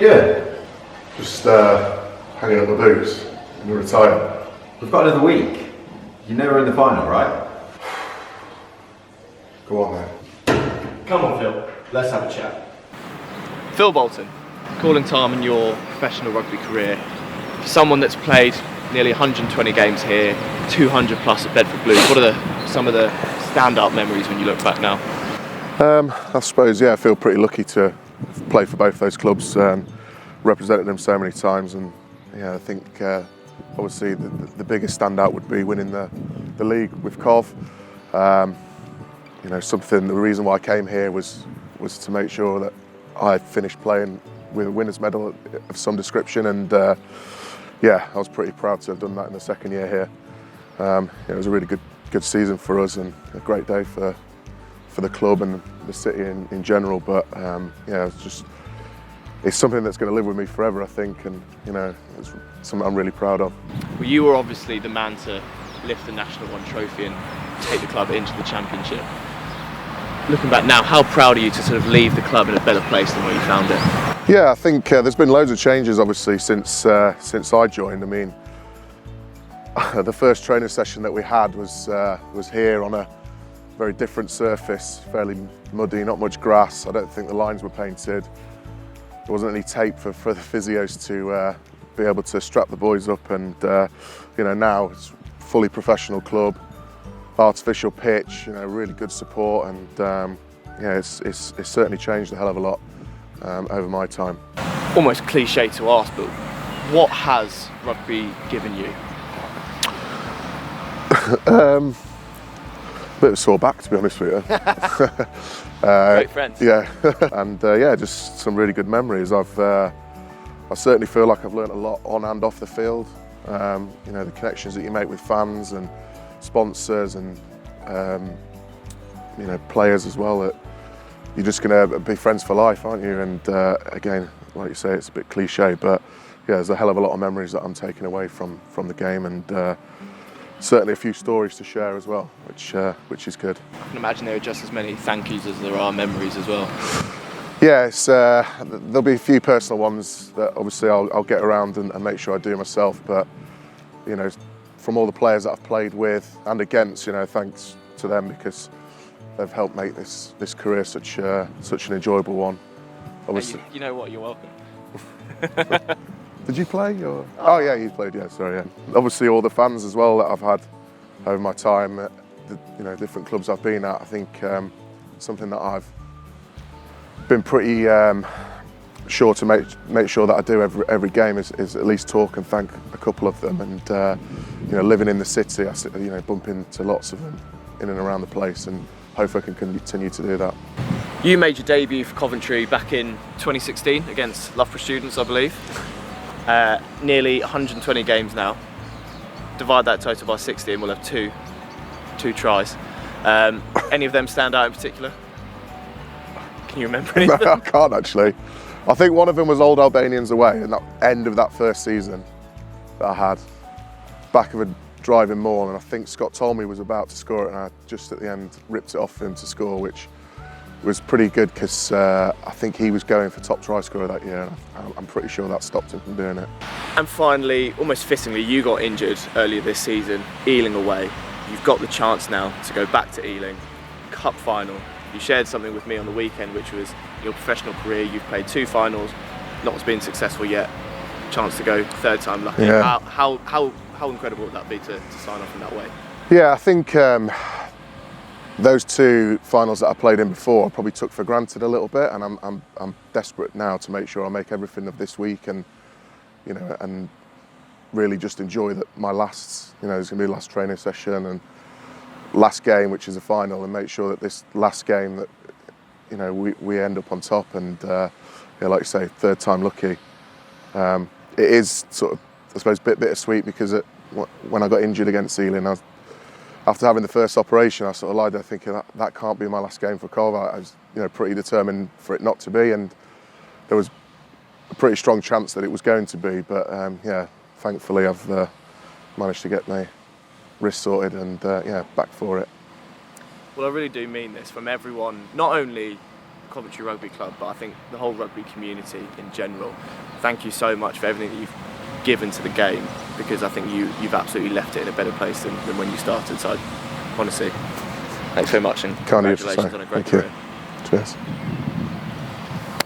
doing? Just hanging up my boots and retiring. We've got another week. You know we're in the final, right? Go on then. Come on, Phil. Let's have a chat. Phil Boulton, calling time in your professional rugby career. For someone that's played nearly 120 games here, 200 plus at Bedford Blues, what are some of the standout memories when you look back now? I suppose, I feel pretty lucky to play for both those clubs, represented them so many times, and I think obviously the biggest standout would be winning the league with Cov. The reason why I came here was to make sure that I finished playing with a winner's medal of some description, and I was pretty proud to have done that in the second year here. It was a really good season for us and a great day for the club and the city in general, but it's something that's going to live with me forever, I think, and it's something I'm really proud of. Well, you were obviously the man to lift the National One trophy and take the club into the Championship. Looking back now, how proud are you to sort of leave the club in a better place than where you found it? Yeah, I think there's been loads of changes obviously since I joined. I mean, the first training session that we had was here on a very different surface, fairly muddy, not much grass. I don't think the lines were painted. There wasn't any tape for the physios to be able to strap the boys up, and now it's fully professional club, artificial pitch, really good support, and it's certainly changed a hell of a lot over my time. Almost cliche to ask, but what has rugby given you? Bit of a sore back, to be honest with you. Great friends. Yeah, and just some really good memories. I certainly feel like I've learnt a lot on and off the field. The connections that you make with fans and sponsors and players as well. That you're just going to be friends for life, aren't you? And again, like you say, it's a bit cliche, but there's a hell of a lot of memories that I'm taking away from the game, and certainly a few stories to share as well, which is good. I can imagine there are just as many thank yous as there are memories as well. Yeah, there'll be a few personal ones that obviously I'll get around and make sure I do myself, but from all the players that I've played with and against, thanks to them, because they've helped make this career such an enjoyable one. Obviously. You know what? You're welcome. Did you play? Or? Oh yeah, you played. Yeah, sorry. Yeah. Obviously, all the fans as well that I've had over my time at the different clubs I've been at. I think something that I've been pretty sure to make sure that I do every game is at least talk and thank a couple of them. And living in the city, I bump into lots of them in and around the place, and hopefully I can continue to do that. You made your debut for Coventry back in 2016 against Loughborough Students, I believe. Nearly 120 games now. Divide that total by 60 and we'll have two tries. Any of them stand out in particular? Can you remember anything? No, I can't actually. I think one of them was Old Albanians away, and that end of that first season that I had, back of a driving maul, and I think Scott Tolmie was about to score it, and I just at the end ripped it off for him to score, which was pretty good because I think he was going for top try scorer that year, and I'm pretty sure that stopped him from doing it. And finally, almost fittingly, you got injured earlier this season, Ealing away. You've got the chance now to go back to Ealing, cup final. You shared something with me on the weekend, which was your professional career. You've played 2 finals, not been successful yet. Chance to go third time lucky. Yeah. How incredible would that be to sign off in that way? Yeah, I think those 2 finals that I played in before I probably took for granted a little bit, and I'm desperate now to make sure I make everything of this week and and really just enjoy that my last, there's going to be the last training session and last game, which is a final, and make sure that this last game that we end up on top, and like you say, third time lucky. It is sort of, I suppose, a bit bittersweet because when I got injured against Ealing, after having the first operation, I sort of lied there thinking that can't be my last game for Cov. I was pretty determined for it not to be, and there was a pretty strong chance that it was going to be, but thankfully I've managed to get my wrist sorted and back for it. Well, I really do mean this from everyone, not only Coventry Rugby Club, but I think the whole rugby community in general. Thank you so much for everything that you've given to the game, because I think you've absolutely left it in a better place than when you started. So honestly, thanks very much, and Can't even congratulations say. on a great Thank you. career. Cheers.